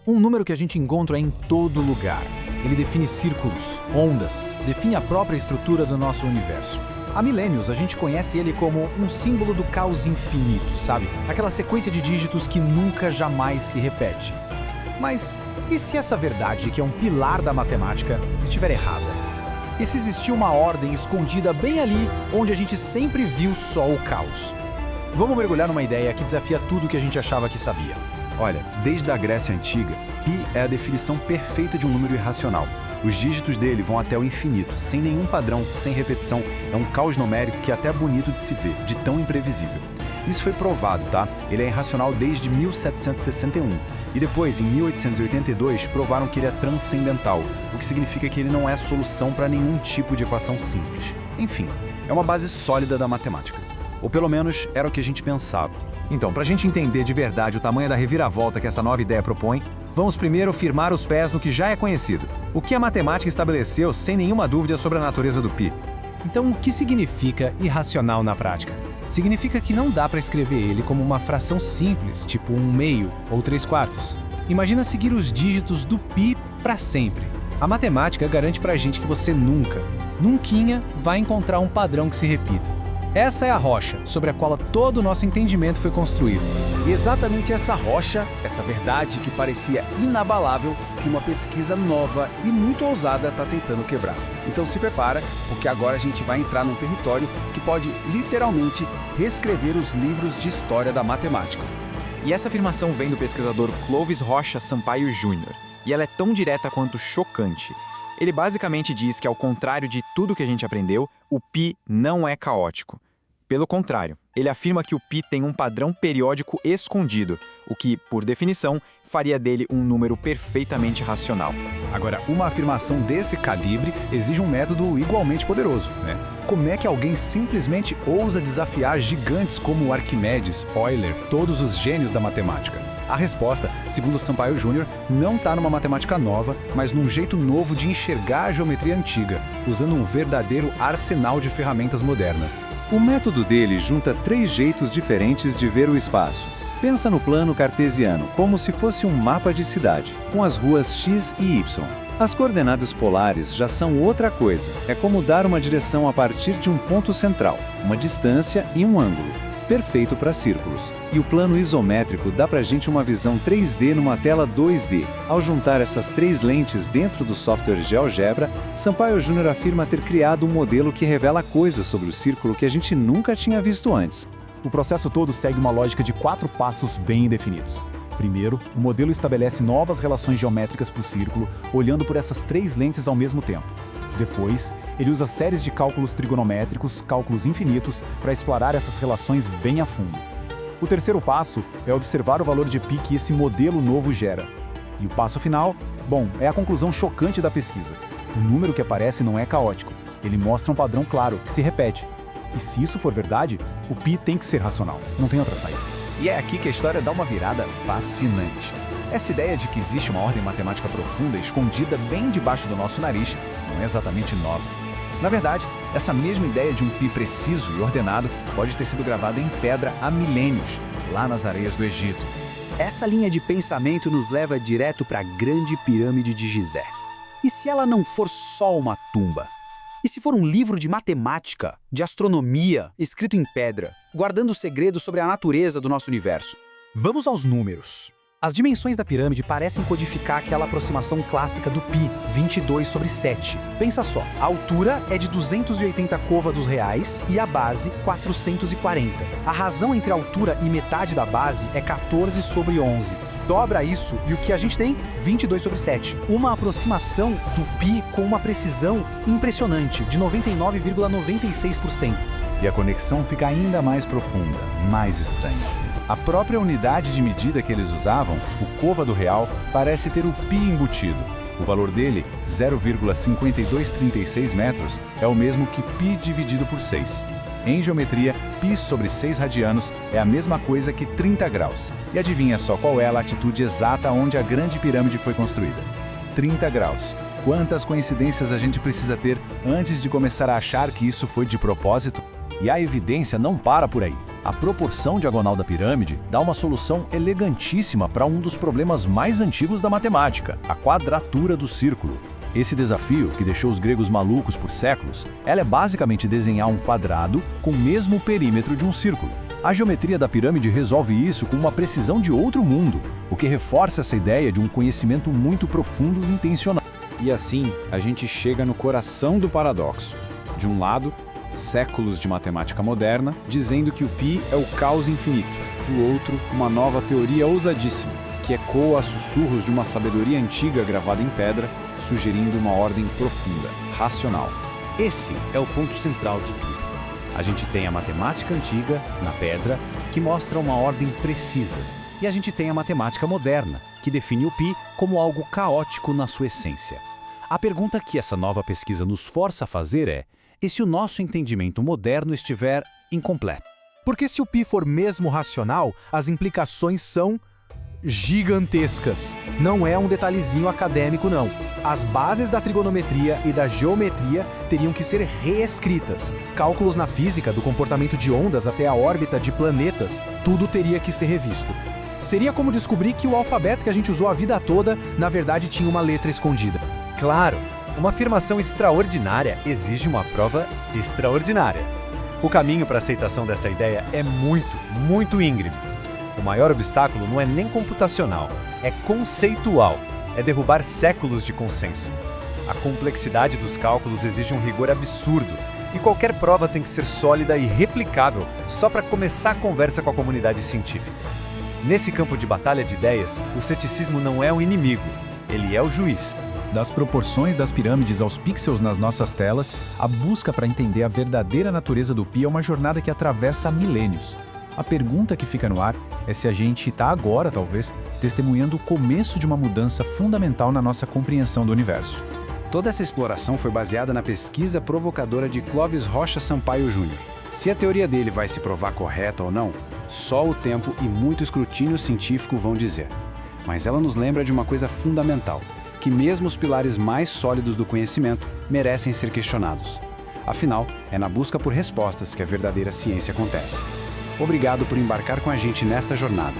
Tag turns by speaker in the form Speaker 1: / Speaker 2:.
Speaker 1: Um número que a gente encontra em todo lugar. Ele define círculos, ondas, define a própria estrutura do nosso universo. Há milênios, a gente conhece ele como um símbolo do caos infinito, sabe? Aquela sequência de dígitos que nunca jamais se repete. Mas e se essa verdade, que é um pilar da matemática, estiver errada? E se existir uma ordem escondida bem ali, onde a gente sempre viu só o caos? Vamos mergulhar numa ideia que desafia tudo que a gente achava que sabia.
Speaker 2: Olha, desde a Grécia Antiga, π é a definição perfeita de um número irracional. Os dígitos dele vão até o infinito, sem nenhum padrão, sem repetição. É um caos numérico que é até bonito de se ver, de tão imprevisível. Isso foi provado, tá? Ele é irracional desde 1761. E depois, em 1882, provaram que ele é transcendental, o que significa que ele não é solução para nenhum tipo de equação simples. Enfim, é uma base sólida da matemática. Ou pelo menos era o que a gente pensava.
Speaker 1: Então, para a gente entender de verdade o tamanho da reviravolta que essa nova ideia propõe, vamos primeiro firmar os pés no que já é conhecido. O que a matemática estabeleceu sem nenhuma dúvida sobre a natureza do π. Então, o que significa irracional na prática? Significa que não dá para escrever ele como uma fração simples, tipo 1/2 ou 3/4. Imagina seguir os dígitos do π para sempre. A matemática garante para a gente que você nunca vai encontrar um padrão que se repita. Essa é a rocha sobre a qual todo o nosso entendimento foi construído.
Speaker 2: E exatamente essa rocha, essa verdade que parecia inabalável, que uma pesquisa nova e muito ousada está tentando quebrar. Então se prepara, porque agora a gente vai entrar num território que pode literalmente reescrever os livros de história da matemática.
Speaker 3: E essa afirmação vem do pesquisador Clovis Rocha Sampaio Júnior, e ela é tão direta quanto chocante. Ele basicamente diz que, ao contrário de tudo que a gente aprendeu, o π não é caótico. Pelo contrário, ele afirma que o π tem um padrão periódico escondido, o que, por definição, faria dele um número perfeitamente racional.
Speaker 2: Agora, uma afirmação desse calibre exige um método igualmente poderoso, né? Como é que alguém simplesmente ousa desafiar gigantes como Arquimedes, Euler, todos os gênios da matemática? A resposta, segundo Sampaio Júnior, não está numa matemática nova, mas num jeito novo de enxergar a geometria antiga, usando um verdadeiro arsenal de ferramentas modernas.
Speaker 4: O método dele junta 3 jeitos diferentes de ver o espaço. Pensa no plano cartesiano, como se fosse um mapa de cidade, com as ruas x e y. As coordenadas polares já são outra coisa. É como dar uma direção a partir de um ponto central, uma distância e um ângulo. Perfeito para círculos. E o plano isométrico dá pra gente uma visão 3D numa tela 2D. Ao juntar essas 3 lentes dentro do software GeoGebra, Sampaio Júnior afirma ter criado um modelo que revela coisas sobre o círculo que a gente nunca tinha visto antes.
Speaker 5: O processo todo segue uma lógica de 4 passos bem definidos. Primeiro, o modelo estabelece novas relações geométricas para o círculo, olhando por essas 3 lentes ao mesmo tempo. Depois, ele usa séries de cálculos trigonométricos, cálculos infinitos, para explorar essas relações bem a fundo. O terceiro passo é observar o valor de π que esse modelo novo gera. E o passo final, é a conclusão chocante da pesquisa. O número que aparece não é caótico. Ele mostra um padrão claro, que se repete. E se isso for verdade, o π tem que ser racional. Não tem outra saída.
Speaker 1: E é aqui que a história dá uma virada fascinante. Essa ideia de que existe uma ordem matemática profunda escondida bem debaixo do nosso nariz não é exatamente nova. Na verdade, essa mesma ideia de um π preciso e ordenado pode ter sido gravada em pedra há milênios, lá nas areias do Egito.
Speaker 2: Essa linha de pensamento nos leva direto para a grande pirâmide de Gizé. E se ela não for só uma tumba? E se for um livro de matemática, de astronomia, escrito em pedra, guardando segredos sobre a natureza do nosso universo?
Speaker 1: Vamos aos números. As dimensões da pirâmide parecem codificar aquela aproximação clássica do π, 22/7. Pensa só, a altura é de 280 côvados reais e a base 440. A razão entre a altura e metade da base é 14/11. Dobra isso e o que a gente tem? 22/7. Uma aproximação do π com uma precisão impressionante, de 99,96%.
Speaker 2: E a conexão fica ainda mais profunda, mais estranha. A própria unidade de medida que eles usavam, o côvado real, parece ter o π embutido. O valor dele, 0,5236 metros, é o mesmo que π dividido por 6. Em geometria, π sobre 6 radianos é a mesma coisa que 30 graus. E adivinha só qual é a latitude exata onde a grande pirâmide foi construída? 30 graus. Quantas coincidências a gente precisa ter antes de começar a achar que isso foi de propósito? E a evidência não para por aí.
Speaker 5: A proporção diagonal da pirâmide dá uma solução elegantíssima para um dos problemas mais antigos da matemática, a quadratura do círculo. Esse desafio, que deixou os gregos malucos por séculos, ela é basicamente desenhar um quadrado com o mesmo perímetro de um círculo. A geometria da pirâmide resolve isso com uma precisão de outro mundo, o que reforça essa ideia de um conhecimento muito profundo e intencional.
Speaker 1: E assim, a gente chega no coração do paradoxo. De um lado, séculos de matemática moderna, dizendo que o π é o caos infinito. Do outro, uma nova teoria ousadíssima, que ecoa a sussurros de uma sabedoria antiga gravada em pedra, sugerindo uma ordem profunda, racional.
Speaker 5: Esse é o ponto central de tudo. A gente tem a matemática antiga, na pedra, que mostra uma ordem precisa. E a gente tem a matemática moderna, que define o π como algo caótico na sua essência. A pergunta que essa nova pesquisa nos força a fazer é: e se o nosso entendimento moderno estiver incompleto?
Speaker 6: Porque se o π for mesmo racional, as implicações são gigantescas. Não é um detalhezinho acadêmico, não. As bases da trigonometria e da geometria teriam que ser reescritas. Cálculos na física, do comportamento de ondas até a órbita de planetas, tudo teria que ser revisto. Seria como descobrir que o alfabeto que a gente usou a vida toda, na verdade, tinha uma letra escondida.
Speaker 4: Claro, uma afirmação extraordinária exige uma prova extraordinária. O caminho para a aceitação dessa ideia é muito íngreme. O maior obstáculo não é nem computacional, é conceitual. É derrubar séculos de consenso. A complexidade dos cálculos exige um rigor absurdo, e qualquer prova tem que ser sólida e replicável só para começar a conversa com a comunidade científica. Nesse campo de batalha de ideias, o ceticismo não é um inimigo, ele é o juiz.
Speaker 5: Das proporções das pirâmides aos pixels nas nossas telas, a busca para entender a verdadeira natureza do π é uma jornada que atravessa milênios. A pergunta que fica no ar é se a gente está agora, talvez, testemunhando o começo de uma mudança fundamental na nossa compreensão do universo.
Speaker 1: Toda essa exploração foi baseada na pesquisa provocadora de Clovis Rocha Sampaio Júnior. Se a teoria dele vai se provar correta ou não, só o tempo e muito escrutínio científico vão dizer. Mas ela nos lembra de uma coisa fundamental, que mesmo os pilares mais sólidos do conhecimento merecem ser questionados. Afinal, é na busca por respostas que a verdadeira ciência acontece. Obrigado por embarcar com a gente nesta jornada.